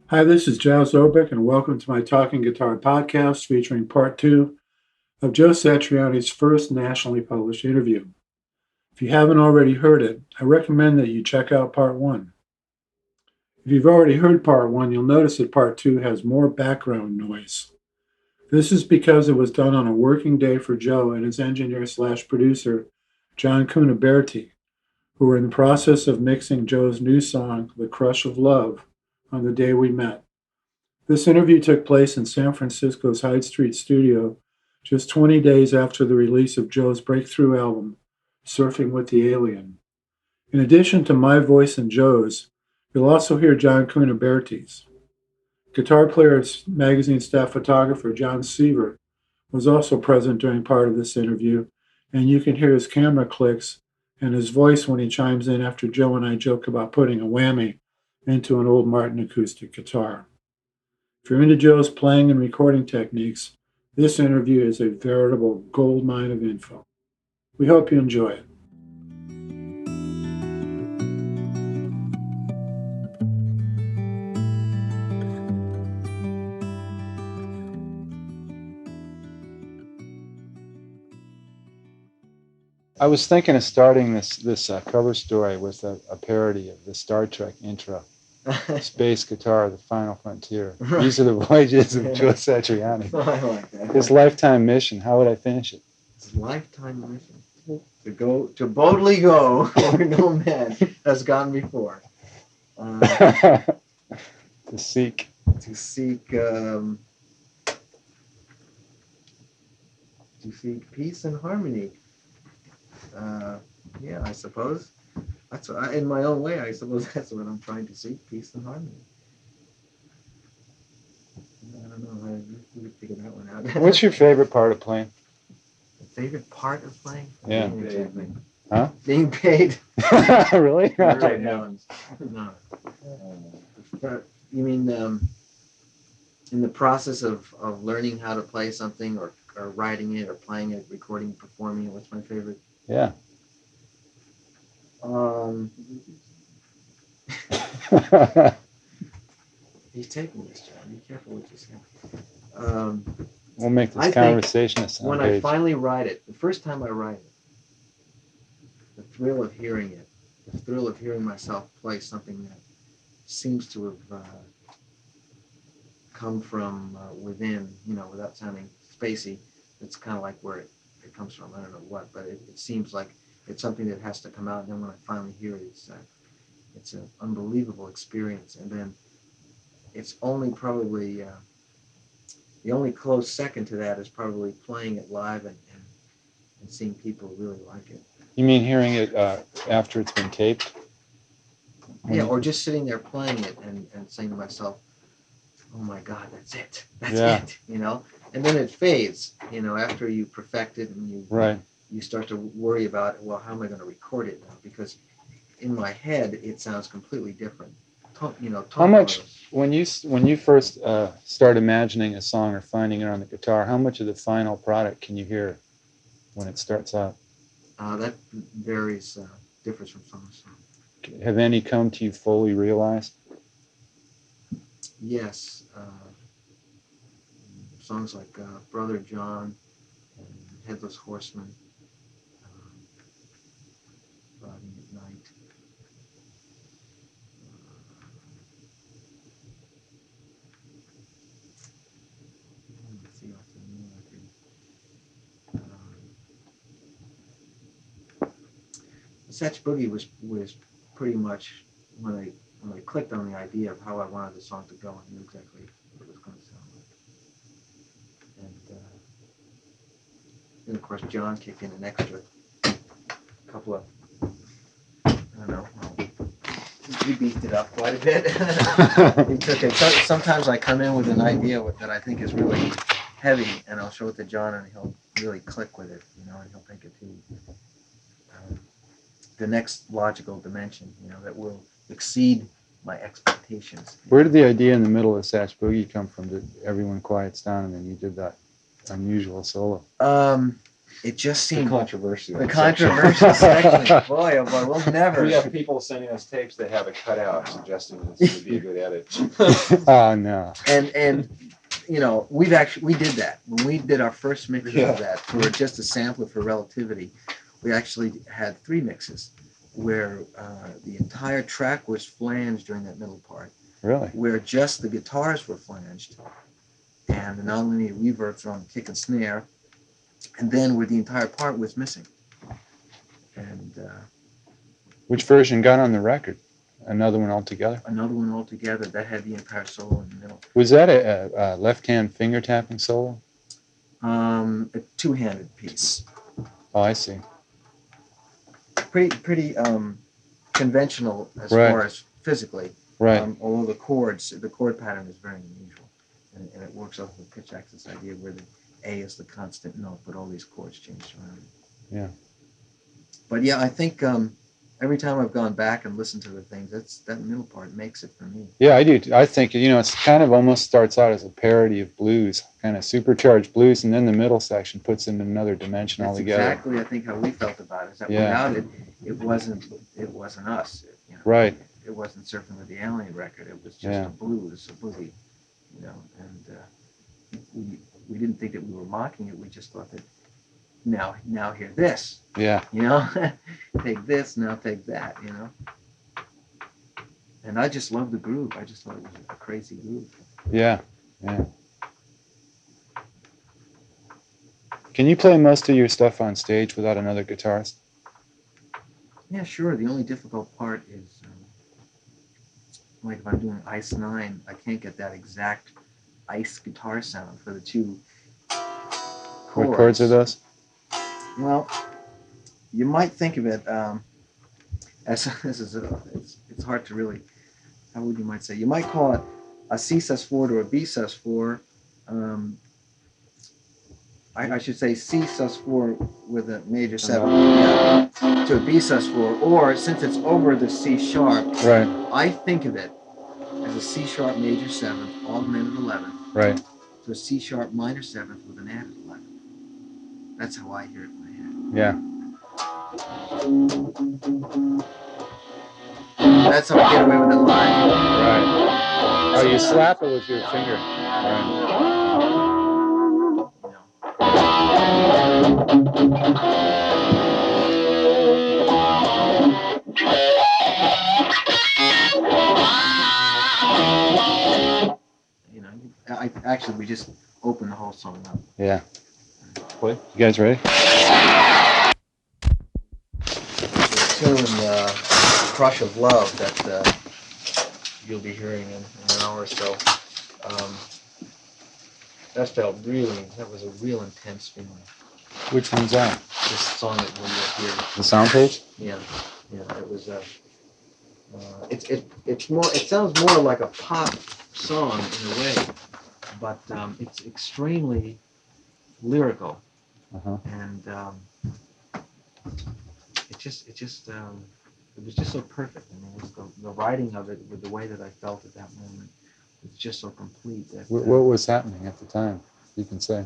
Hi, this is Giles Obeck, and welcome to my Talking Guitar podcast featuring part two of Joe Satriani's first nationally published interview. If you haven't already heard it, I recommend that you check out part one. If you've already heard part one, you'll notice that part two has more background noise. This is because it was done on a working day for Joe and his engineer slash producer, John Cuniberti, who were in the process of mixing Joe's new song, The Crush of Love, on the day we met. This interview took place in San Francisco's Hyde Street studio just 20 days after the release of Joe's breakthrough album, Surfing with the Alien. In addition to my voice and Joe's, you'll also hear John Cuniberti's. Guitar player and magazine staff photographer Jon Sievert was also present during part of this interview, and you can hear his camera clicks and his voice when he chimes in after Joe and I joke about putting a whammy into an old Martin acoustic guitar. If you're into Joe's playing and recording techniques, this interview is a veritable goldmine of info. We hope you enjoy it. I was thinking of starting this cover story with a parody of the Star Trek intro. Space Guitar, The Final Frontier. Right. These are the voyages of Joe Satriani. I like that. His lifetime mission. How would I finish it? His lifetime mission. To boldly go where no man has gone before. To seek. To seek peace and harmony. Yeah, I suppose. That's in my own way. I suppose that's what I'm trying to seek: peace and harmony. I don't know how you figure that one out. What's your favorite part of playing? The favorite part of playing? Yeah. Exactly. Huh? Being paid. Really? Right, no. You mean in the process of learning how to play something or writing it or playing it, recording, performing it? What's my favorite? Yeah. He's taking this, John. Be careful what you say. We'll make this conversation a sound when page. I finally write it, the first time I write it, the thrill of hearing it, the thrill of hearing myself play something that seems to have come from within, without sounding spacey. It's kind of like where it comes from. I don't know what, but it seems like it's something that has to come out. And then when I finally hear it, it's an unbelievable experience. And then it's only probably the only close second to that is probably playing it live and seeing people really like it. You mean hearing it after it's been taped? Yeah, or just sitting there playing it and saying to myself, oh my God, that's it. That's it, And then it fades, after you perfect it and you start to worry about, well, how am I going to record it now? Because in my head, it sounds completely different. How much, when you first start imagining a song or finding it on the guitar, how much of the final product can you hear when it starts out? That varies, differs from song to song. Have any come to you fully realized? Yes. Songs like Brother John and Headless Horseman, Riding at Night. Let's see what's in the record. Satch Boogie was pretty much when I clicked on the idea of how I wanted the song to go, I knew exactly what it was going to sound like. And of course, John kicked in an extra couple of, I don't know, he beefed it up quite a bit. He took it. Sometimes I come in with an idea that I think is really heavy, and I'll show it to John, and he'll really click with it, and he'll take it to the next logical dimension, that will exceed my expectations. Where did the idea in the middle of Satch Boogie come from? Did everyone quiets down and then you did that unusual solo? it just The seemed controversial. the controversial section. Boy, oh boy, we'll never. We have people sending us tapes that have it cut out, suggesting this would be a good edit. Oh no. And you know, we did that when we did our first mix Yeah. of that for just a sampler for Relativity. We actually had 3 mixes where the entire track was flanged during that middle part, Really? where just the guitars were flanged and the nonlinear reverbs were on the kick and snare, and then where the entire part was missing. And Which version got on the record? Another one altogether? another one altogether that had the entire solo in the middle. Was that a left-hand finger tapping solo? A 2-handed piece. Oh, I see. Pretty conventional as Right. far as physically. Right. Although the chord pattern is very unusual, and it works off the pitch axis idea where the A is the constant note, but all these chords change around. Yeah. But yeah, I think every time I've gone back and listened to the things, that middle part makes it for me. Yeah, I do. I think, it's kind of almost starts out as a parody of blues, kind of supercharged blues, and then the middle section puts it in another dimension That's altogether. exactly, I think, how we felt about it. Is that Yeah. without it, it wasn't us. You know? Right. It wasn't Surfing with the Alien record. It was just Yeah. a blues, a boogie, and we didn't think that we were mocking it. We just thought that now hear this, Yeah. take this, now take that, And I just love the groove. I just thought it was a crazy groove. Yeah. Yeah. Can you play most of your stuff on stage without another guitarist? Yeah, sure. The only difficult part is, like if I'm doing Ice 9, I can't get that exact ice guitar sound for the 2 chords. What chords are those? Well, you might think of it as it's hard to really, how would you might say? You might call it a C sus4 to a B sus4. I should say C sus4 with a major 7 to a B sus4, or since it's over the C sharp, Right. I think of it as a C sharp major 7th, augmented 11th, Right. to a C sharp minor 7th with an added 11th. That's how I hear it in my head. Yeah. That's how I get away with it live. Right. Oh, you slap it with your finger. Right. We just open the whole song up. Yeah. Play. You guys ready? The tune Crush of Love that you'll be hearing in an hour or so. That was a real intense feeling. Which one's that? This song that we'll hear. The sound page? Yeah, it was it's more, it sounds more like a pop song in a way, but it's extremely lyrical, Uh-huh. and it was just so perfect. I mean, it was the writing of it with the way that I felt at that moment was just so complete that What was happening at the time? You can say.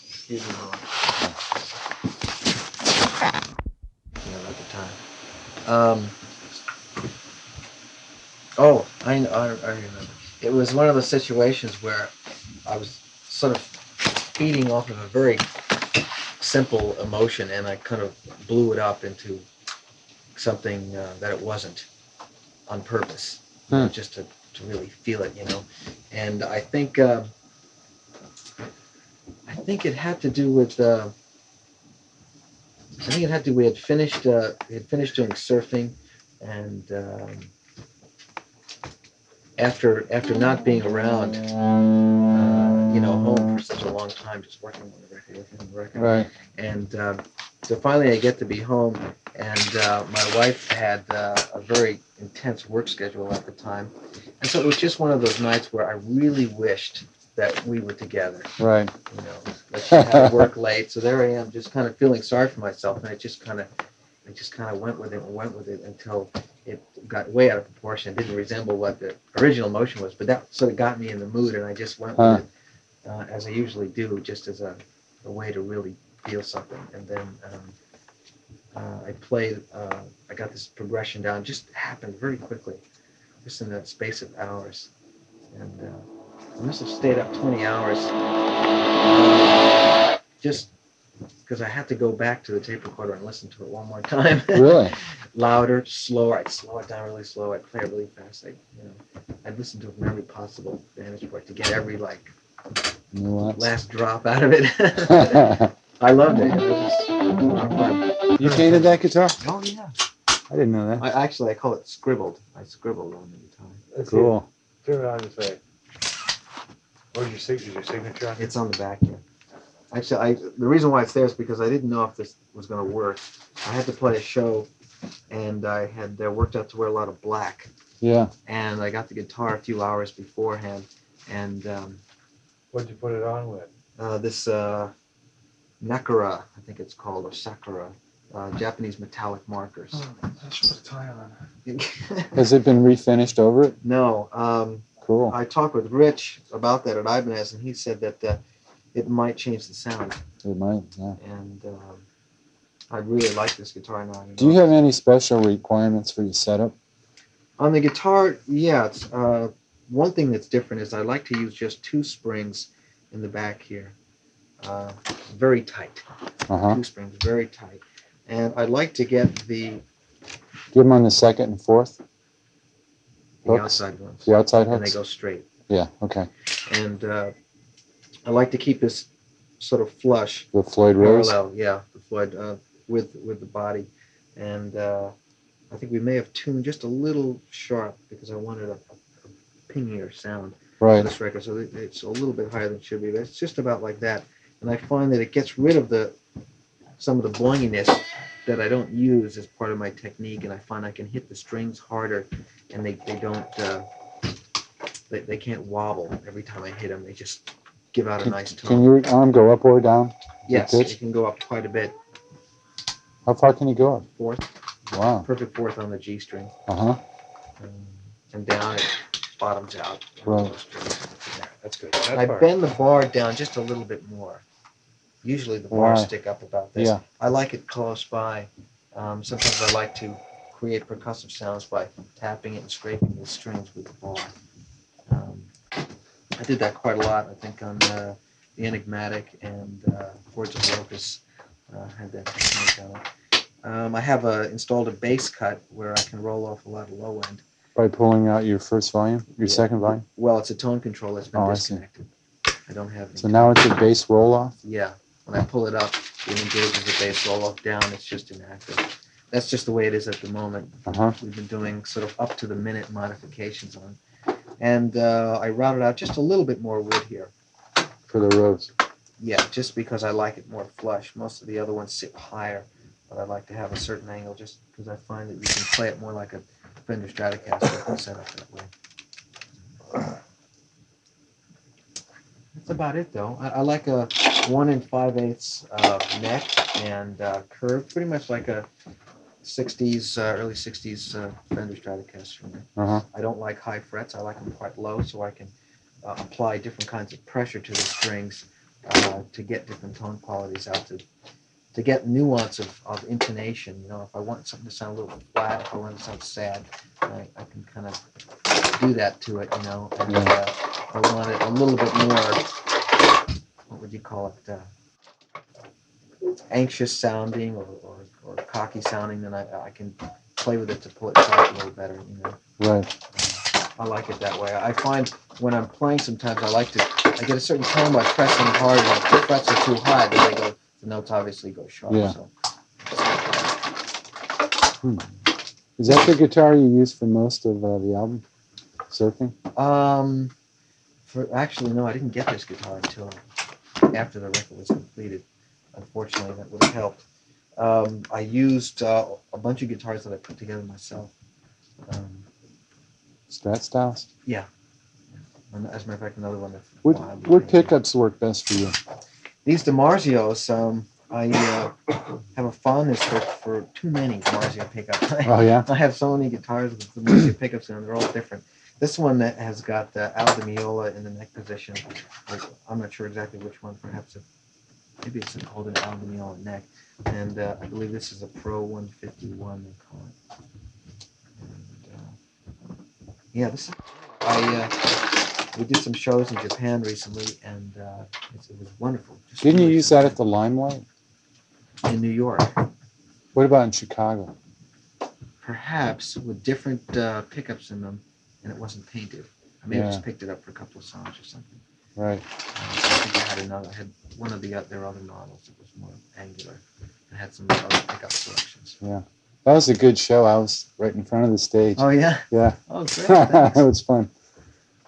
Excuse me. At the time. I remember. It was one of those situations where I was sort of feeding off of a very simple emotion, and I kind of blew it up into something that it wasn't on purpose, just to really feel it, And I think it had to do with. We had finished doing surfing, and after not being around, home for such a long time, just working on the record, Right. and so finally I get to be home, and my wife had a very intense work schedule at the time, and so it was just one of those nights where I really wished that we were together. Right. That she had to work late, so there I am, just kind of feeling sorry for myself, and it I just kind of went with it until it got way out of proportion. It didn't resemble what the original motion was, but that sort of got me in the mood, and I just went with it as I usually do, just as a way to really feel something. And then I played. I got this progression down. Just happened very quickly, just in the space of hours, and I must have stayed up 20 hours. Just because I had to go back to the tape recorder and listen to it one more time. Really? Louder, slower. I'd slow it down really slow. I'd play it really fast. I'd listen to it from every possible vantage point to get every last drop out of it. I loved it. It was a lot of fun. You painted that guitar? Oh yeah. I didn't know that. I call it scribbled. I scribbled on the guitar. Let's Cool. see it. Turn it on this way. Where's your signature on it? It's on the back here. Actually, the reason why it's there is because I didn't know if this was going to work. I had to play a show, and I had worked out to wear a lot of black. Yeah. And I got the guitar a few hours beforehand, and What'd you put it on with? this Nakara, I think it's called, or Sakura, Japanese metallic markers. Oh, I should put a tie on. Has it been refinished over it? No. Cool. I talked with Rich about that at Ibanez, and he said that it might change the sound. It might, yeah. And I really like this guitar now. Do you have any special requirements for your setup? On the guitar, yeah. It's, one thing that's different is I like to use just 2 springs in the back here. Very tight. Uh-huh. 2 springs, very tight. And I like to get the Give them on the second and fourth? Hooks? outside ones. The outside And they hooks? go straight. Yeah, okay. And I like to keep this sort of flush. The Floyd Rose? Parallel, yeah, the Floyd with the body. And I think we may have tuned just a little sharp because I wanted a pingier sound for Right. this record. So it's a little bit higher than it should be, but it's just about like that. And I find that it gets rid of some of the boinginess that I don't use as part of my technique, and I find I can hit the strings harder, and they don't they can't wobble every time I hit them. They just give out a nice tone. Can your arm go up or down? Yes, pitch? it can go up quite a bit. How far can you go up? Fourth, Wow. perfect fourth on the G string, Uh-huh. and down it bottoms out. Right. That's good. I bend the bar down just a little bit more. Usually the bars Why? stick up about this. Yeah. I like it close by. Sometimes I like to create percussive sounds by tapping it and scraping the strings with the bar. I did that quite a lot, I think, on the Enigmatic and Chords of Locus. Had that technique on it. I have installed a bass cut where I can roll off a lot of low end. By pulling out your first volume, your Yeah. second volume? Well, it's a tone control that's been Oh, I see. disconnected. I don't have any. So now it's a bass roll-off? Yeah, when I pull it up, it engages the bass roll off down. It's just inactive. That's just the way it is at the moment. Uh-huh. We've been doing sort of up to the minute modifications on it. And I routed out just a little bit more wood here. For the Rose. Yeah, just because I like it more flush. Most of the other ones sit higher, but I like to have a certain angle just because I find that you can play it more like a Fender Stratocaster set up that way. That's about it, though. I like a 1 5/8 neck and curve, pretty much like a 60s, early 60s Fender Stratocaster neck. Uh-huh. I don't like high frets. I like them quite low, so I can apply different kinds of pressure to the strings to get different tone qualities out, to get nuance of intonation. You know, if I want something to sound a little flat, if I want it to sound sad, I can kind of do that to it, you know. And if I want it a little bit more, what would you call it, anxious sounding or cocky sounding, then I can play with it to pull it back a little better, you know. Right. I like it that way. I find when I'm playing sometimes I get a certain tone by pressing hard, and if the frets are too high, then the notes obviously go sharp. Yeah. So. Is that the guitar you use for most of the album? Surfing? Actually, no, I didn't get this guitar until after the record was completed. Unfortunately, that would have helped. I used a bunch of guitars that I put together myself. Strat styles? Yeah. And as a matter of fact, another one. What pickups work best for you? These DiMarzios, I have a fondness for too many Marcia pickups. Oh yeah. I have so many guitars with the Marcia pickups in them. They're all different. This one that has got Al Di Meola in the neck position. I'm not sure exactly which one. Perhaps maybe it's an older Al Di Meola neck. And I believe this is a Pro 151, they call it. And, yeah, this is. We did some shows in Japan recently, and it was wonderful. Just Didn't you really use that at the Limelight? in New York? What about in Chicago? Perhaps with different pickups in them, and it wasn't painted. I may have Yeah. just picked it up for a couple of songs or something. Right. I think I had one of their other models that was more angular. It had some other pickup selections. Yeah. That was a good show. I was right in front of the stage. Oh yeah. Yeah. Oh great. It Thanks. was fun.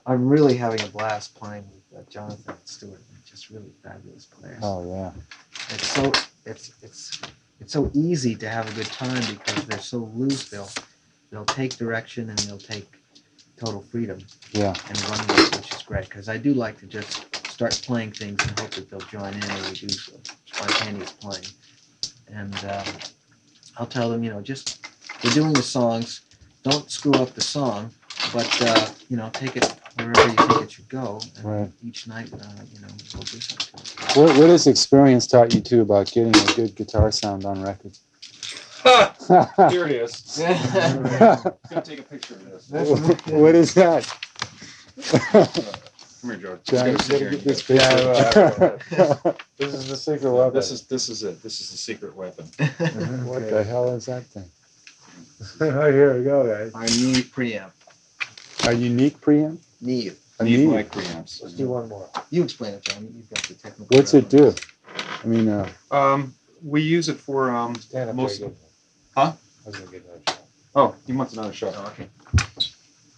I'm really having a blast playing with Jonathan Stewart. Just really fabulous players. Oh yeah. It's so easy to have a good time because they're so loose. They'll take direction and they'll take total freedom Yeah. and run with it, which is great. Because I do like to just start playing things and hope that they'll join in and we do spontaneous playing. And I'll tell them, just we're doing the songs. Don't screw up the song, but take it wherever you think it should go. And Right. each night, we'll do something to it. What has experience taught you too about getting a good guitar sound on record? Here it is. I'm gonna take a picture of this. What is that? Come here, George. John, Let's go you sit here gotta and get this get picture. This is the secret it. weapon. This is it. This is the secret weapon. What the hell is that thing? Oh, here we go, guys. Our Neve preamp. A unique preamp? Neve. A Need Neve? mic preamps. Let's do one more. You explain it, John. You've got the technical. What's it do? I mean, We use it for Stand up most. there again. Huh? I was gonna get another shot. Oh, he wants another shot. Oh, okay.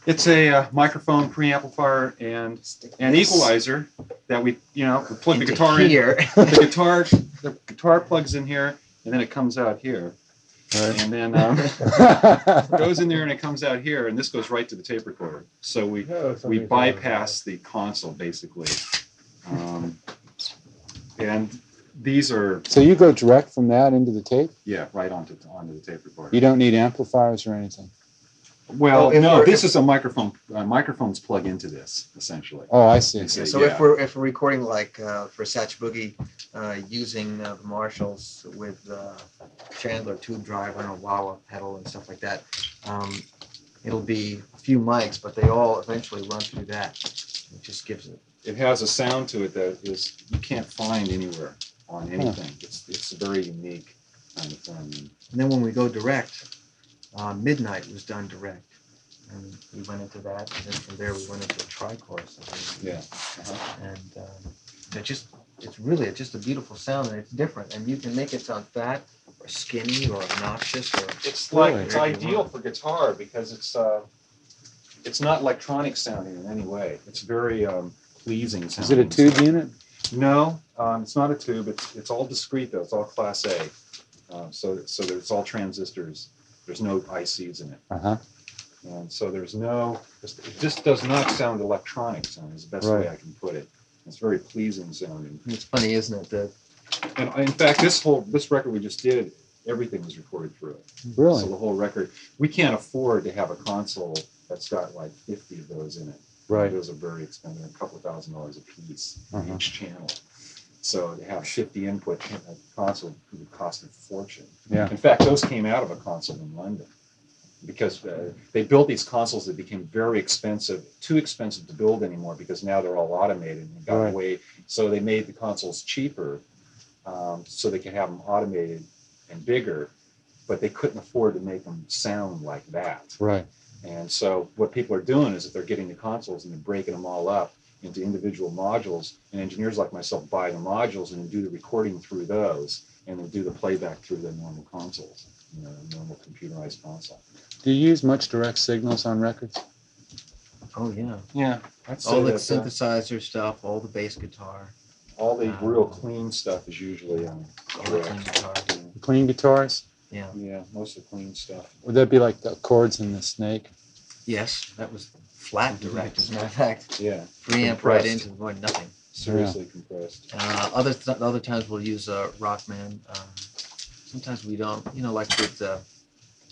It's a microphone preamplifier and an equalizer that we plug the Into guitar in. here. The guitar plugs in here, and then it comes out here, right. and then goes in there and it comes out here, and this goes right to the tape recorder. So we bypass the console basically, and these are So you go direct from that into the tape? right onto the tape recorder. You don't need amplifiers or anything? Well, if no, we're- this is a microphone. Microphones plug into this essentially. Oh, I see. It's a- So yeah. if we're recording like for Satch Boogie, using the Marshalls with Chandler tube driver and a wah-wah pedal and stuff like that, it'll be a few mics, but they all eventually run through that. It just gives it. It has a sound to it that is you can't find anywhere on anything. It's a very unique kind of thing. And then when we go direct, Midnight was done direct, and we went into that, and then from there we went into a tri-chorus. Yeah. Uh-huh. And it's really just a beautiful sound, and it's different, and you can make it sound fat or skinny or obnoxious or. It's Really? like it's ideal for guitar because it's not electronic sounding in any way. It's very pleasing sounding. Is it a tube unit? No, it's not a tube. It's all discrete though. It's all Class A. So it's all transistors. There's no ICs in it. Uh-huh. And so it just does not sound electronic sound is the best way Right. I can put it. It's very pleasing sounding. It's funny, isn't it? And in fact, this record we just did, everything was recorded through it. So Really? the whole record, we can't afford to have a console that's got like 50 of those in it. Right. Those are very expensive, a couple $1,000s a piece Uh-huh. each channel. So to have 50 input in a console would cost a fortune. Yeah. In fact, those came out of a console in London because they built these consoles that became very expensive, too expensive to build anymore because now they're all automated and got Right. away. So they made the consoles cheaper so they could have them automated and bigger, but they couldn't afford to make them sound like that. Right. And so what people are doing is that they're getting the consoles and they're breaking them all up into individual modules, and engineers like myself buy the modules and then do the recording through those, and then do the playback through the normal consoles, normal computerized console. Do you use much direct signals on records? Oh yeah. Yeah, I'd say All the that, synthesizer stuff, all the bass guitar, all the real clean stuff is usually all the clean guitar. Clean guitars? Yeah. Yeah, most of the clean stuff. Would that be like the chords in the Snake? Yes, that was flat direct, as a matter of fact. Yeah, Preamp right Compressed. into the void, nothing. seriously compressed. Other times we'll use Rockman. Sometimes we don't. Like with I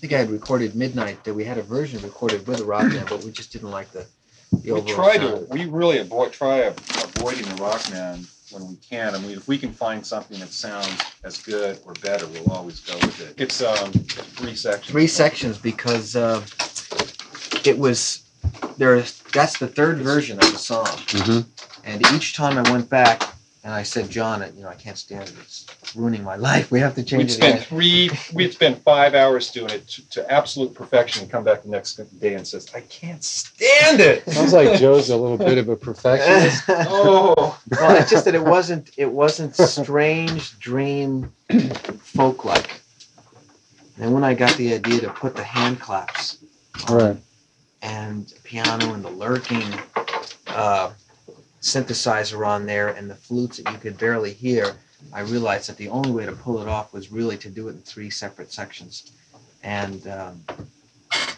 think I had recorded Midnight. That we had a version recorded with a Rockman, but we just didn't like the overall sound. We really try avoiding the Rockman when we can. I mean, if we can find something that sounds as good or better, we'll always go with it. It's 3 sections. 3 sections because it was there. That's the third version of the song, and each time I went back and I said, John, I can't stand it. It's ruining my life. We have to change it. We'd spend 5 hours doing it to absolute perfection and come back the next day and says, I can't stand it. Sounds like Joe's a little bit of a perfectionist. Oh. Well, it's just that it wasn't strange dream folk-like. And when I got the idea to put the hand claps on, Right. and piano and the lurking synthesizer on there and the flutes that you could barely hear, I realized that the only way to pull it off was really to do it in 3 separate sections. And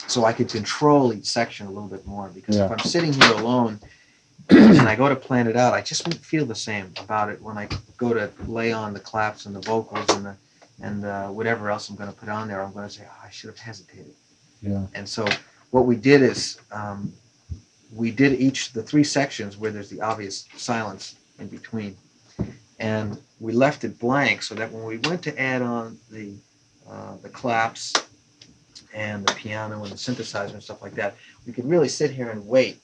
so I could control each section a little bit more, because if I'm sitting here alone and I go to plan it out, I just won't feel the same about it when I go to lay on the claps and the vocals and whatever else I'm going to put on there. I'm going to say, I should have hesitated. Yeah. And so what we did is we did the 3 sections where there's the obvious silence in between, and we left it blank so that when we went to add on the claps and the piano and the synthesizer and stuff like that, we could really sit here and wait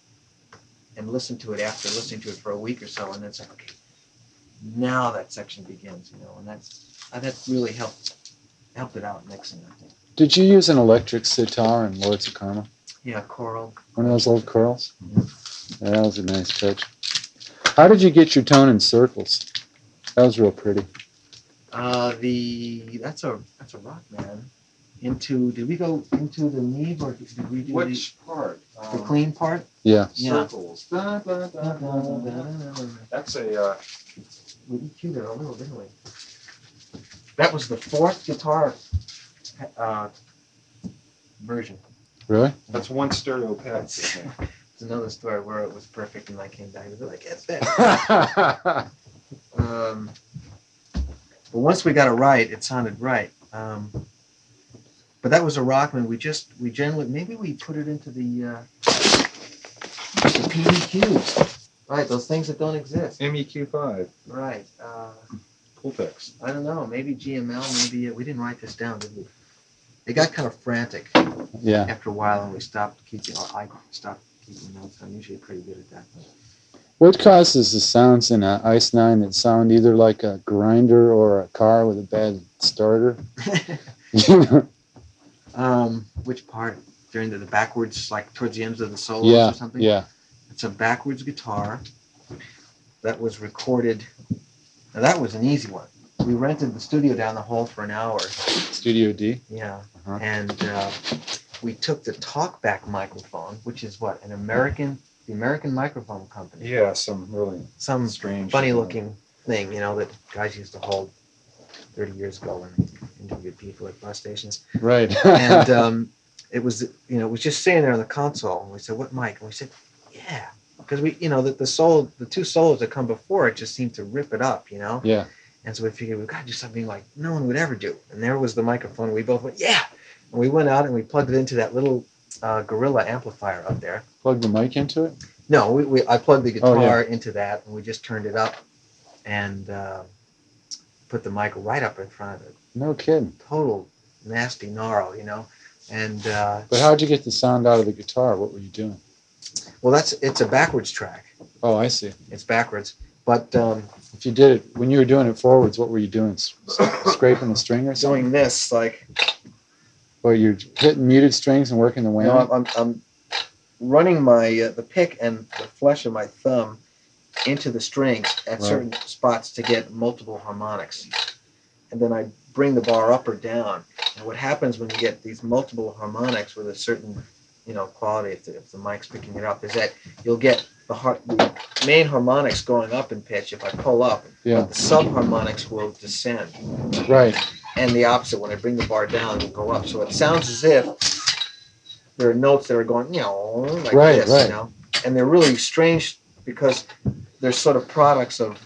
and listen to it after listening to it for a week or so, and then say, okay, now that section begins, and that really helped it out mixing, I think. Did you use an electric sitar in Lords of Karma? Yeah, choral. One of those old curls? Yeah, that was a nice touch. How did you get your tone in circles? That was real pretty. That's a rock, man. Did we go into the Neve, or did we do Which part? the clean part? Yeah. Circles. That's a... We EQ'd it a little, didn't we? That was the 4th guitar version. Really? That's one stereo pad. It's another story where it was perfect and I came back and was like, it's that. But once we got it right, it sounded right. But that was a Rockman. We generally, maybe we put it into the PDQs. Right, those things that don't exist. MEQ5. Right. Pultex. I don't know. Maybe GML. Maybe we didn't write this down, did we? It got kind of frantic Yeah. after a while, and we stopped keeping. Or I stopped keeping notes. I'm usually pretty good at that. What causes the sounds in an Ice 9 that sound either like a grinder or a car with a bad starter? Which part? During the backwards, like towards the ends of the solos or something? Yeah. It's a backwards guitar that was recorded. Now that was an easy one. We rented the studio down the hall for an hour. Studio D? Yeah. Uh-huh. And we took the talkback microphone, which is what? The American Microphone Company. Yeah, some strange, funny looking thing, that guys used to hold 30 years ago when they interviewed people at bus stations. Right. And it was just sitting there on the console, and we said, what mic? And we said, yeah, because we, the 2 solos that come before it just seemed to rip it up, Yeah. And so we figured we've got to do something like no one would ever do. And there was the microphone. We both went, yeah. And we went out and we plugged it into that little Gorilla amplifier up there. Plug the mic into it? No, I plugged the guitar into that, and we just turned it up and put the mic right up in front of it. No kidding. Total nasty gnarl, And But how'd you get the sound out of the guitar? What were you doing? well, it's a backwards track. Oh, I see. It's backwards, but If you did it, when you were doing it forwards, what were you doing? Scraping the string or something? doing this like. Or you're hitting muted strings and working the whammy? No, I'm running my the pick and the flesh of my thumb into the strings at certain spots to get multiple harmonics, and then I bring the bar up or down. And what happens when you get these multiple harmonics with a certain quality, if the mic's picking it up, is that you'll get the main harmonics going up in pitch if I pull up, but the subharmonics will descend. Right. And the opposite, when I bring the bar down, it'll go up. So it sounds as if there are notes that are going, like this, And they're really strange because they're sort of products of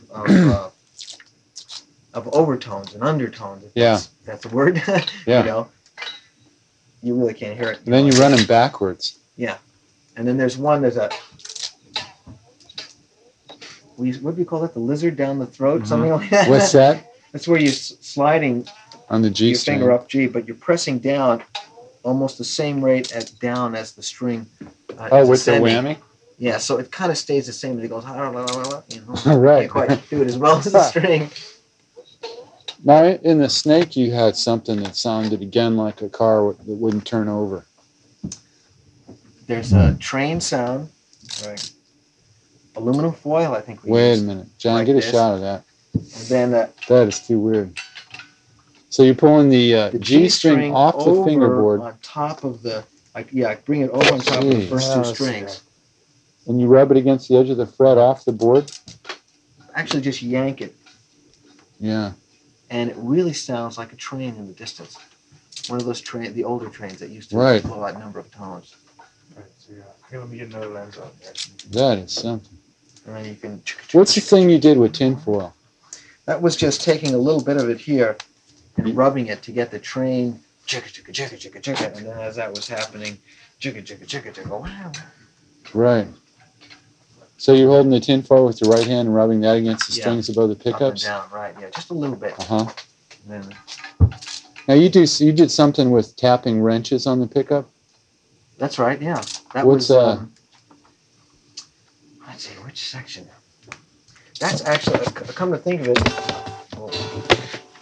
overtones and undertones. If Yeah. that's a word. Yeah. You know, you really can't hear it. And then you run them backwards. And then there's a what do you call it? The lizard down the throat, something like that. What's that? That's where you're sliding On the G your string. finger up G, but you're pressing down almost the same rate down as the string. Oh, is with the ascending. whammy? Yeah, so it kind of stays the same. It goes, you know, Right. can't quite do it as well as the string. Now, in the snake, you had something that sounded again like a car that wouldn't turn over. There's a train sound, right? Aluminum foil, I think we Wait a used. minute. John, like get a this. shot of that. And then That is too weird. So you're pulling the G string off the over fingerboard, on top of the, bring it over on top of the Jeez. first Oh, two that's strings. and you rub it against the edge of the fret off the board? Actually, just yank it, Yeah. and it really sounds like a train in the distance. One of those the older trains that used to Right. blow out a number of tones. Right, so yeah. Here, let me get another lens on there. That is something. And then you can. What's the thing you did with tinfoil? That was just taking a little bit of it here and rubbing it to get the train chicka chicka chicka chicka chicka, and then as that was happening, chicka chicka chicka chicka, wow. Right. So you're holding the tinfoil with your right hand and rubbing that against the Yeah. strings above the Up and pickups? down, right? Yeah, just a little bit. Uh-huh. And then Now you did something with tapping wrenches on the pickup? that's right. Yeah, that What's, was. Let's see which section. That's actually come to think of it. Oh,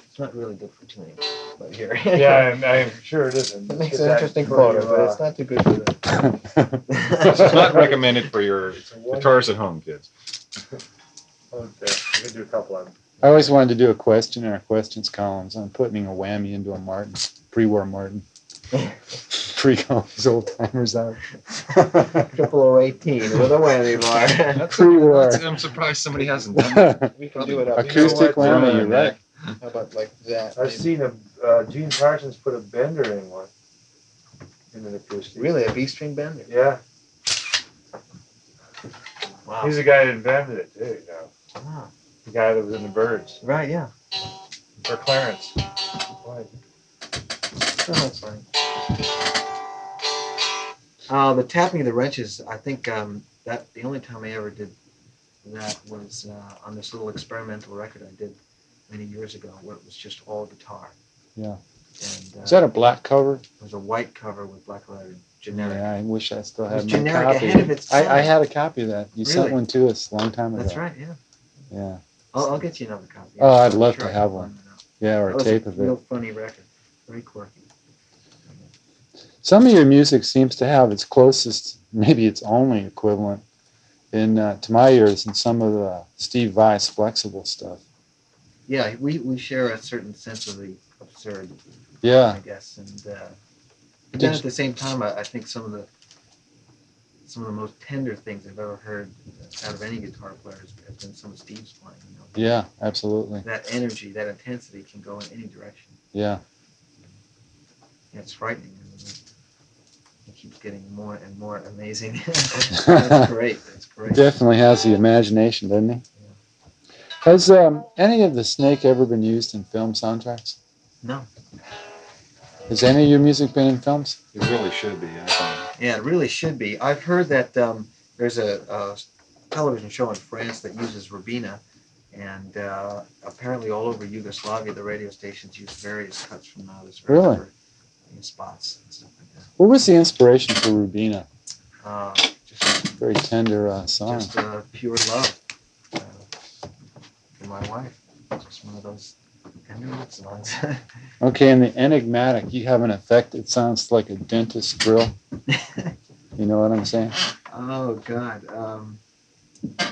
it's not really good for tuning, but here. Yeah, I'm sure it isn't. It makes Get an that interesting for photo, you, but it's not too good for that. This is not recommended for your guitars at home, kids. Okay, we can do a couple of them. I always wanted to do a question in our questions columns on putting a whammy into a Martin, pre-war Martin. Freak all these old timers out. 0018 with a whammy bar. Pre-war. I'm surprised somebody hasn't done that. We can do it up. Acoustic You know what? whammy, you're right. How about like that? I've seen Gene Parsons put a bender in one. In an acoustic. Really, a B-string bender? Yeah. Wow. He's the guy that invented it, too, you know. Ah, The guy that was in the Birds. right, yeah. For Clarence. Why? Oh, that's funny. The tapping of the wrenches, I think that the only time I ever did that was on this little experimental record I did many years ago, where it was just all guitar. Yeah. And Is that a black cover? it was a white cover with black lettering, generic. Yeah, I wish I still It was had my generic copy. ahead of its time. I had a copy of that. You sent Really? one to us a long time ago. That's right, yeah. Yeah. I'll get you another copy. Oh, I'd I'm love sure to I have can one. find it out. Yeah, or That a was tape of real it. funny record. Very quirky. Some of your music seems to have its closest, maybe its only equivalent to my ears in some of the Steve Vai flexible stuff. Yeah, we share a certain sense of the absurd, Yeah. I guess, and but Did then you- at the same time, I think some of the most tender things I've ever heard out of any guitar player has been some of Steve's playing. You know, Yeah, absolutely. that energy, that intensity can go in any direction. Yeah. And it's frightening. I mean, it keeps getting more and more amazing. That's great. That's great. Definitely has the imagination, doesn't he? Has any of the Snake ever been used in film soundtracks? No. Has any of your music been in films? It really should be, I think. Yeah, it really should be. I've heard that there's a television show in France that uses Rabina, and apparently all over Yugoslavia, the radio stations use various cuts from this record Really? in spots and stuff like that. What was the inspiration for Rubina? Just Very tender song. just pure love for my wife. Just one of those tender songs. Okay, and the enigmatic, you have an effect that sounds like a dentist drill. You know what I'm saying? Oh God!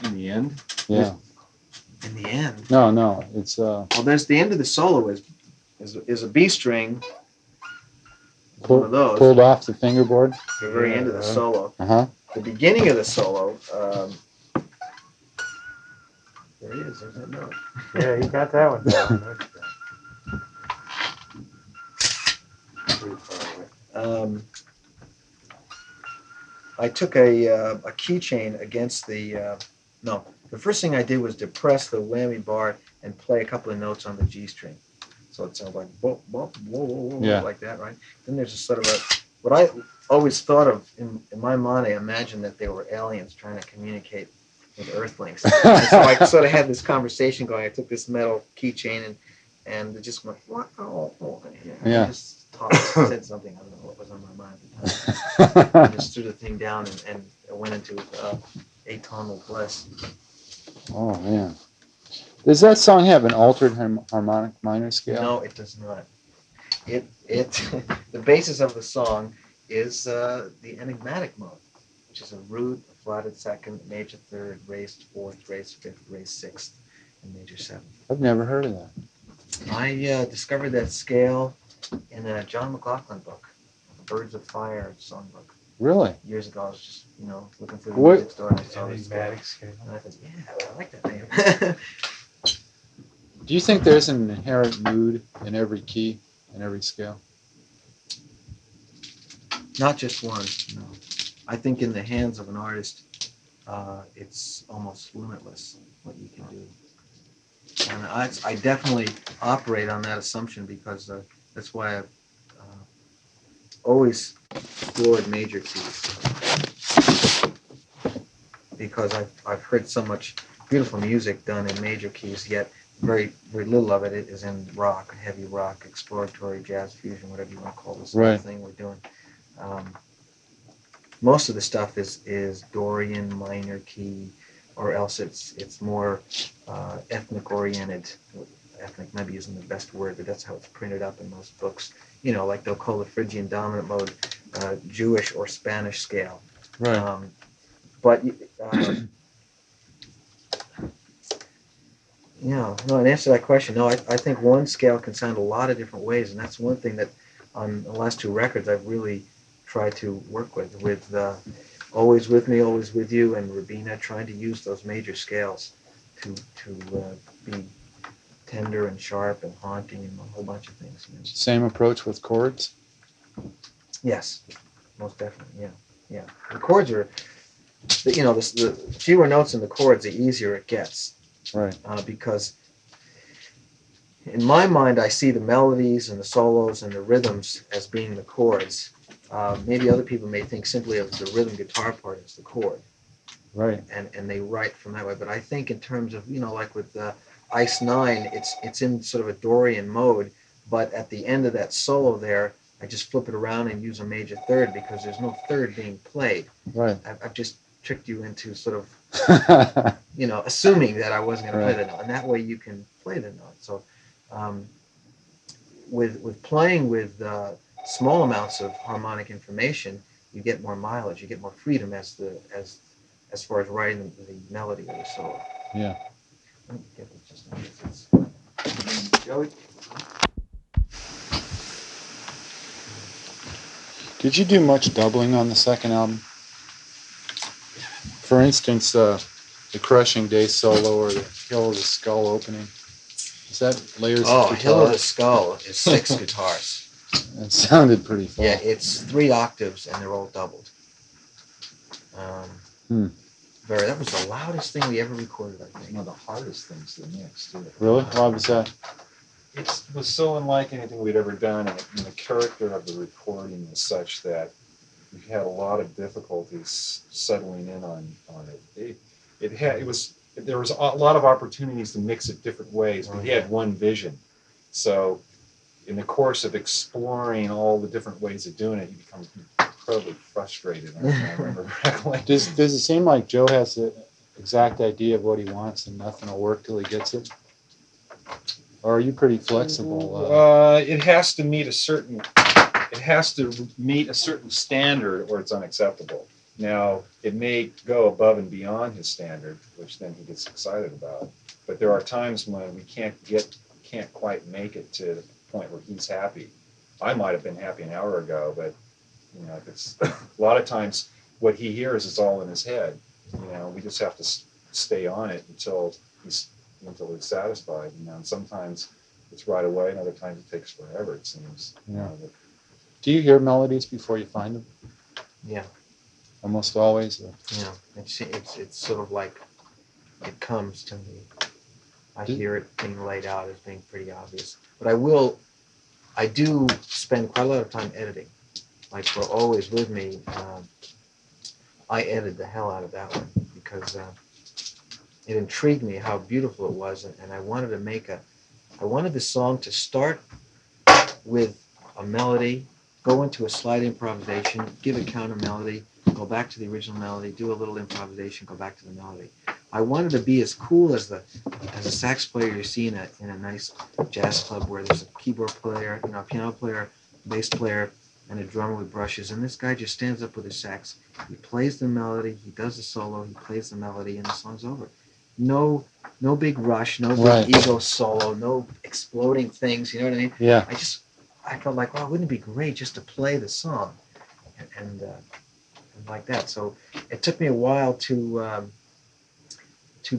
In the end, Yeah. In the end, No, it's well, there's the end of the solo is a B string. One of those. pulled off the fingerboard. The very end of the solo. Uh-huh. The beginning of the solo. There he is. There's that note. Yeah, you got that one down. Pretty far away. I took a keychain against the the first thing I did was depress the whammy bar and play a couple of notes on the G string. So it sounds like whoa, whoa, whoa, whoa, whoa, Yeah. like that, right? Then there's a sort of what I always thought of in my mind, I imagined that they were aliens trying to communicate with Earthlings. And so I sort of had this conversation going. I took this metal keychain and it just went, what? Oh, Yeah. I just said something. I don't know what was on my mind at the time. I just threw the thing down and it went into atonal bliss. Oh man. Does that song have an altered harmonic minor scale? No, it does not. It the basis of the song is the enigmatic mode, which is a root, a flatted second, major third, raised fourth, raised fifth, raised sixth, and major seventh. I've never heard of that. I discovered that scale in a John McLaughlin book, Birds of Fire songbook. Really? Years ago, I was just looking through the What- music store and I saw this scale. Enigmatic scale. And I thought, yeah, I like that name. Do you think there's an inherent mood in every key, in every scale? Not just one, no. I think in the hands of an artist, it's almost limitless what you can do. And I definitely operate on that assumption because that's why I've always explored major keys. Because I've heard so much beautiful music done in major keys, yet very very little of it is in rock, heavy rock, exploratory jazz fusion, whatever you want to call this Right. thing we're doing. Most of the stuff is Dorian minor key, or else it's more ethnic oriented. Ethnic maybe isn't the best word, but that's how it's printed up in most books. Like they'll call the Phrygian dominant mode Jewish or Spanish scale. Right. But no, in answer to that question, no, I think one scale can sound a lot of different ways, and that's one thing that on the last two records I've really tried to work with Always With Me, Always With You, and Rabina, trying to use those major scales to be tender and sharp and haunting and a whole bunch of things. Same approach with chords? Yes, most definitely, yeah. The chords are, the fewer notes in the chords, the easier it gets. Right. Because in my mind, I see the melodies and the solos and the rhythms as being the chords. Maybe other people may think simply of the rhythm guitar part as the chord, Right. and they write from that way. But I think in terms of like with Ice 9, it's in sort of a Dorian mode, but at the end of that solo there, I just flip it around and use a major third because there's no third being played. Right. I've just tricked you into sort of assuming that I wasn't going to play the note, and that way you can play the note. So, with playing with small amounts of harmonic information, you get more mileage, you get more freedom as far as writing the melody of the solo. Yeah. Let me get this just Joey. Did you do much doubling on the second album? For instance, the Crushing Day solo or the Hill of the Skull opening. Is that layers of Hill of the guitar? Skull is 6 guitars. It sounded pretty full. Yeah, it's 3 octaves and they're all doubled. That was the loudest thing we ever recorded, I think. One of the hardest things to mix, too. Really? Why was that? It was so unlike anything we'd ever done, and the character of the recording was such that we had a lot of difficulties settling in on it. There was a lot of opportunities to mix it different ways, but he had one vision. So in the course of exploring all the different ways of doing it, you become incredibly frustrated. I remember correctly. Does it seem like Joe has the exact idea of what he wants and nothing will work till he gets it? Or are you pretty flexible? It has to meet a certain standard or it's unacceptable. Now, it may go above and beyond his standard, which then he gets excited about. But there are times when we can't quite make it to the point where he's happy. I might have been happy an hour ago, but if it's a lot of times what he hears is all in his head. We just have to stay on it until he's satisfied. And sometimes it's right away, and other times it takes forever. It seems. Yeah. Do you hear melodies before you find them? Yeah. Almost always. It's sort of like it comes to me. I Did- hear it being laid out as being pretty obvious. But I do spend quite a lot of time editing. Like for Always With Me, I edited the hell out of that one because it intrigued me how beautiful it was, and I wanted to I wanted the song to start with a melody, go into a slight improvisation, give a counter melody, go back to the original melody, do a little improvisation, go back to the melody. I wanted to be as cool as a sax player you see in a nice jazz club where there's a keyboard player, a piano player, bass player, and a drummer with brushes. And this guy just stands up with his sax. He plays the melody, he does the solo, he plays the melody, and the song's over. No big rush, no big Right. ego solo, no exploding things. You know what I mean? Yeah. I felt like, wow, wouldn't it be great just to play the song, and like that. So it took me a while to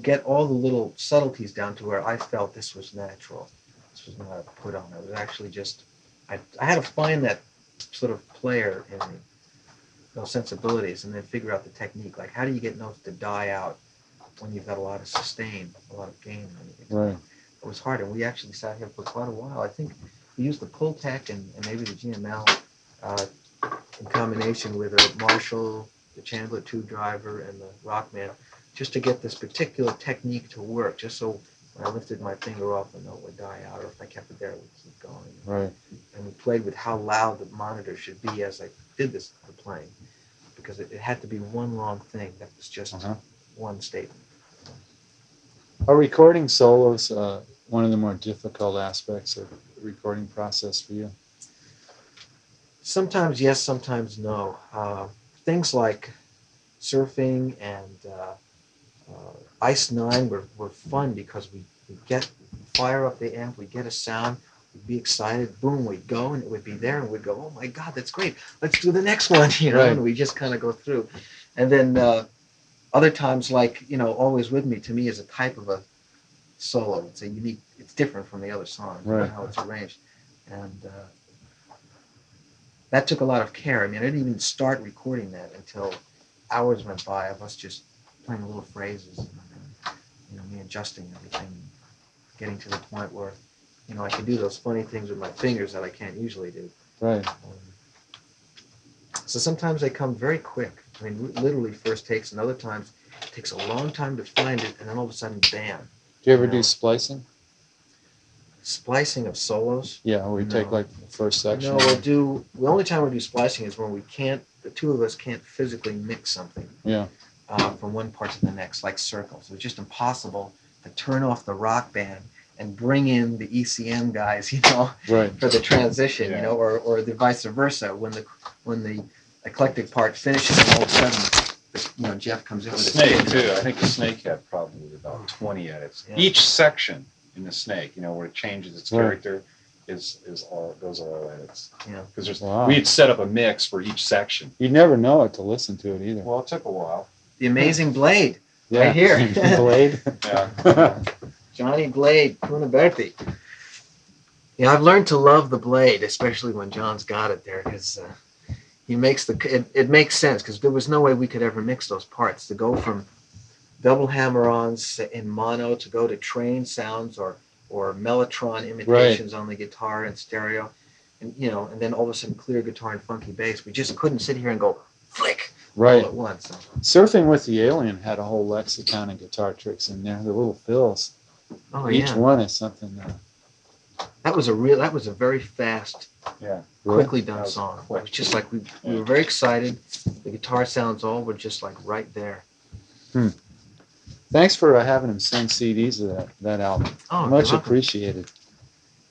get all the little subtleties down to where I felt this was natural. This was not put on. It was actually just I had to find that sort of player in me, those sensibilities, and then figure out the technique. Like, how do you get notes to die out when you've got a lot of sustain, a lot of gain on your guitar? Right. It was hard, and we actually sat here for quite a while. I think we used the pull tech and maybe the GML in combination with a Marshall, the Chandler 2 driver, and the Rockman, just to get this particular technique to work, just so when I lifted my finger off, the note would die out, or if I kept it there, it would keep going. Right. And we played with how loud the monitor should be as I did the playing, because it had to be one long thing that was just one statement. Are recording solos one of the more difficult aspects of the recording process for you? Sometimes yes, sometimes no. Things like surfing and Ice 9 were fun because we fire up the amp, we get a sound, we'd be excited, boom, we'd go, and it would be there, and we'd go, oh my God, that's great, let's do the next one, Right. And we just kind of go through. And then other times, like, Always With Me, to me, is a type of a solo. It's it's different from the other songs, Right. how it's arranged. And that took a lot of care. I mean, I didn't even start recording that until hours went by of us just playing little phrases, and me adjusting everything, getting to the point where, I can do those funny things with my fingers that I can't usually do. Right. So sometimes they come very quick. I mean, literally first takes, and other times it takes a long time to find it, and then all of a sudden, bam. Do you ever do splicing? Splicing of solos? Yeah, where you take No. like the first section. No, the only time we do splicing is when the two of us can't physically mix something. Yeah. From one part to the next, like circles. It's just impossible to turn off the rock band and bring in the ECM guys, Right. for the transition, Yeah. or the vice versa. When the eclectic part finishes, and all of a sudden, Jeff comes in The with a snake stick. too. I think the snake had probably about 20 edits. Yeah. Each section in the snake, where it changes its Right. character, those are all edits. Yeah. Because Wow. we had set up a mix for each section. You never know it to listen to it either. Well, it took a while. The Amazing Blade, Yeah. right here. Blade. Yeah. Johnny Blade Cuniberti. Yeah, I've learned to love the Blade, especially when John's got it there, because he makes it makes sense, because there was no way we could ever mix those parts to go from double hammer-ons in mono to go to train sounds or mellotron imitations on the guitar and stereo, and and then all of a sudden clear guitar and funky bass. We just couldn't sit here and go flick Right. all at once. Surfing with the Alien had a whole lexicon of guitar tricks in there. The little fills. Oh Each yeah, one is something. that was a very fast, Yeah. quickly That done was song. quick. It was just like we were very excited. The guitar sounds all were just like right there. Thanks for having him send CDs of that album. Oh, Much you're welcome. appreciated.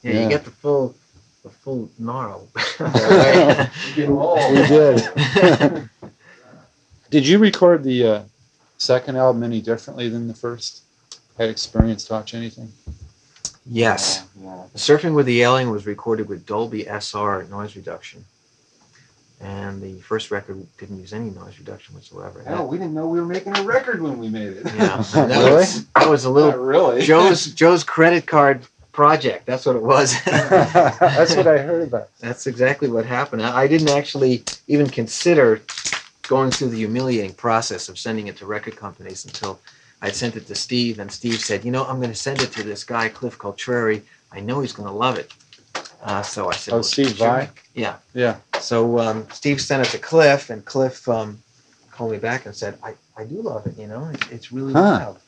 Yeah, Yeah. you get the full gnarl. Get old. We did. Did you record the second album any differently than the first? Had experience taught you anything? Yes. Yeah. Surfing with the Alien was recorded with Dolby SR noise reduction. And the first record didn't use any noise reduction whatsoever. Hell, we didn't know we were making a record when we made it. Yeah, and Really? that was a little Not really. Joe's credit card project. That's what it was. That's what I heard about. That's exactly what happened. I didn't actually even consider going through the humiliating process of sending it to record companies until I sent it to Steve, and Steve said, I'm going to send it to this guy, Cliff Cultreri. I know he's going to love it. So I said, Oh, Steve Vai? Yeah. Yeah. So Steve sent it to Cliff, and Cliff called me back and said, I do love it, it's really wild.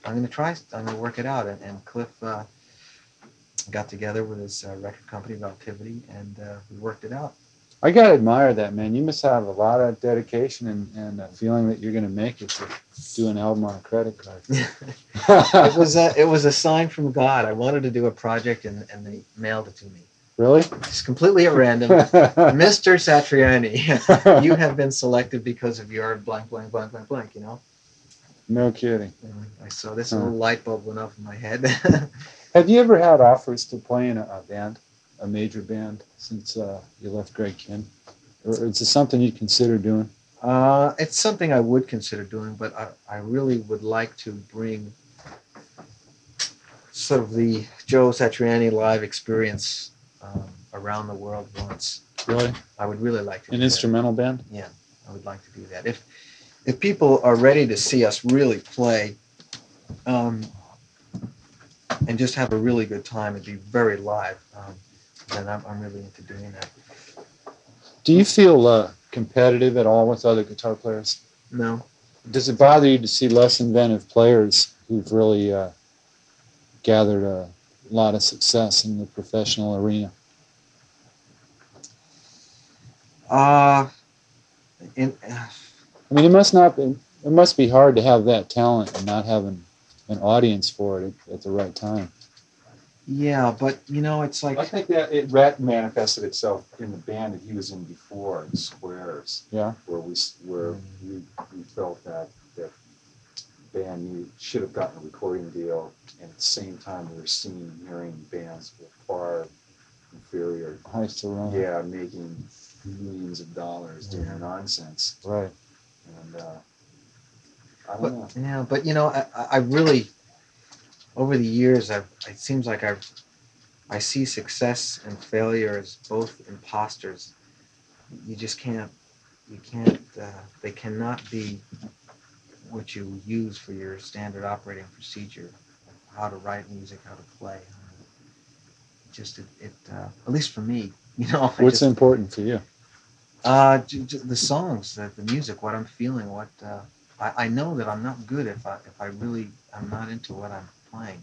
I'm going to work it out. And Cliff got together with his record company, Relativity, and we worked it out. I gotta admire that, man. You must have a lot of dedication and a feeling that you're gonna make it to do an album on a credit card. It was a sign from God. I wanted to do a project, and they mailed it to me. Really? Just completely at random. Mr. Satriani, you have been selected because of your blank, blank, blank, blank, blank, No kidding. And I saw this little light bulb went off in my head. Have you ever had offers to play in a band, a major band, since you left Greg Kinn? Or is this something you'd consider doing? It's something I would consider doing, but I really would like to bring sort of the Joe Satriani live experience around the world once. Really? I would really like to. An instrumental band? Yeah, I would like to do that. If people are ready to see us really play, and just have a really good time and be very live, then I'm really into doing that. Do you feel competitive at all with other guitar players? No. Does it bother you to see less inventive players who've really gathered a lot of success in the professional arena? I mean, it must be hard to have that talent and not having an audience for it at the right time. Yeah, but it's like I think that it manifested itself in the band that he was in before, in Squares. Yeah. Where we felt that band should have gotten a recording deal, and at the same time we were hearing bands with far inferior. Yeah, making millions of dollars doing nonsense. Right. And I don't know. Yeah, but I really, over the years, it seems like I see success and failure as both imposters. You just can't. They cannot be what you use for your standard operating procedure, how to write music, how to play. At least for me, What's important for you? The songs, the music, what I'm feeling, what I know that I'm not good if I really am not into what I'm playing.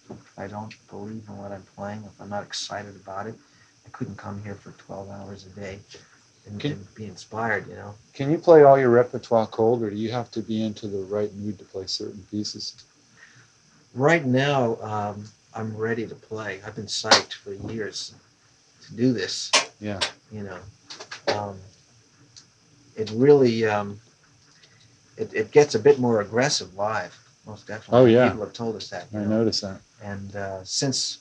If I don't believe in what I'm playing, if I'm not excited about it, I couldn't come here for 12 hours a day and be inspired, Can you play all your repertoire cold, or do you have to be into the right mood to play certain pieces? Right now, I'm ready to play. I've been psyched for years to do this. Yeah. It really it gets a bit more aggressive live, most definitely. Oh yeah. People have told us that. I noticed that. And since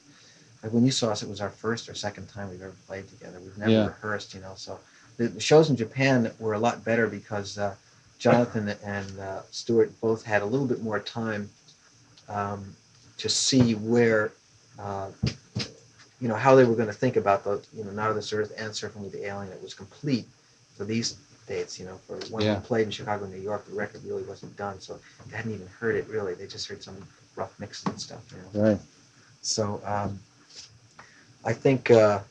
when you saw us, it was our first or second time we've ever played together. We've never rehearsed, So the shows in Japan were a lot better because Jonathan and Stuart both had a little bit more time to see where, how they were going to think about the, Not of This Earth and Surfing with the Alien. It was complete for these dates, for when we played in Chicago and New York, the record really wasn't done, so they hadn't even heard it really. They just heard some rough mixes and stuff, Right. So I think live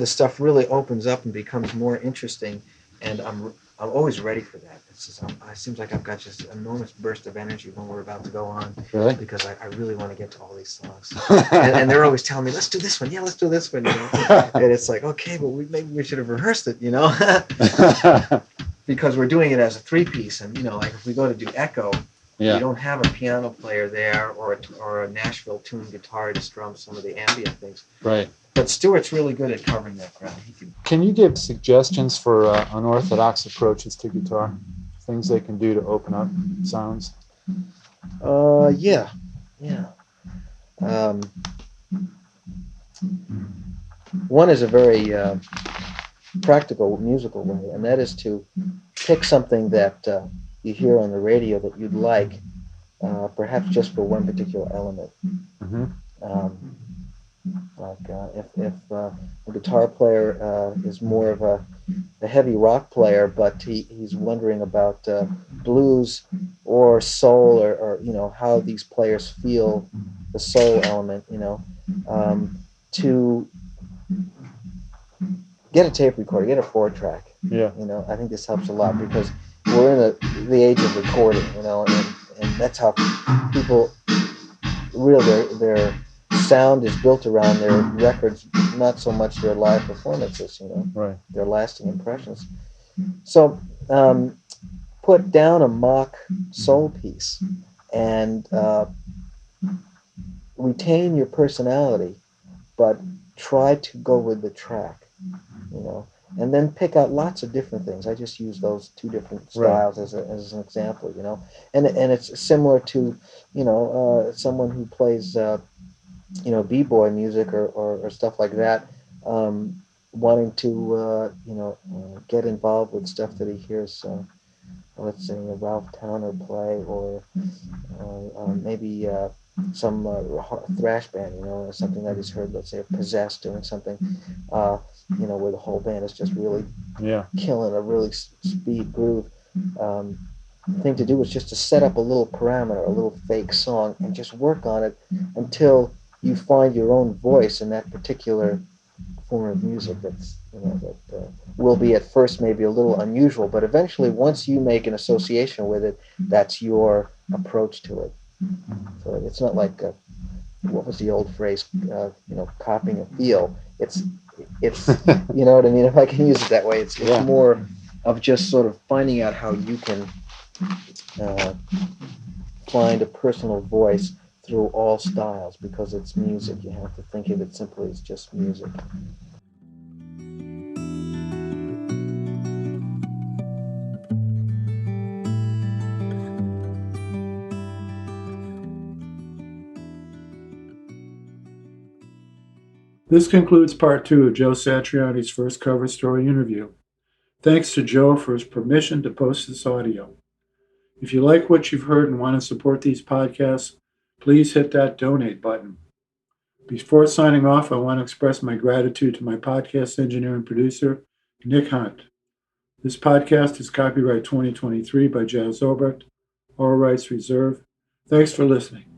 the stuff really opens up and becomes more interesting, and I'm always ready for that. It seems like I've got just an enormous burst of energy when we're about to go on. Really? Because I really want to get to all these songs. and they're always telling me, let's do this one. Yeah, let's do this one. And it's like, okay, but maybe we should have rehearsed it, because we're doing it as a three-piece. And, like if we go to do Echo, you don't have a piano player there or a Nashville tuned guitar to strum some of the ambient things. Right. But Stuart's really good at covering that ground. Can you give suggestions for unorthodox approaches to guitar? Things they can do to open up sounds? Yeah. One is a very practical musical way, and that is to pick something that you hear on the radio that you'd like, perhaps just for one particular element. Mm-hmm. Like if a guitar player is more of a heavy rock player, but he's wondering about blues or soul, or how these players feel the soul element, to get a tape recorder, get a 4-track. Yeah. I think this helps a lot because we're in the age of recording, and that's how people their sound is built around their records, not so much their live performances, Right. their lasting impressions. So put down a mock soul piece and retain your personality, but try to go with the track, and then pick out lots of different things. I just use those two different styles as an example, and it's similar to, someone who plays, b-boy music or stuff like that, wanting to, get involved with stuff that he hears, let's say a Ralph Towner play, or maybe some thrash band, or something that he's heard, let's say Possessed doing something, where the whole band is just really killing a really speed groove. The thing to do is just to set up a little parameter, a little fake song, and just work on it until you find your own voice in that particular form of music that will be at first maybe a little unusual, but eventually once you make an association with it, that's your approach to it. So it's not like what was the old phrase, copying a feel. It's you know what I mean, if I can use it that way. It's more of just sort of finding out how you can find a personal voice through all styles, because it's music. You have to think of it simply as just music. This concludes part 2 of Joe Satriani's first cover story interview. Thanks to Joe for his permission to post this audio. If you like what you've heard and want to support these podcasts, please hit that donate button. Before signing off, I want to express my gratitude to my podcast engineer and producer, Nick Hunt. This podcast is copyright 2023 by Jon Sievert, all rights reserved. Thanks for listening.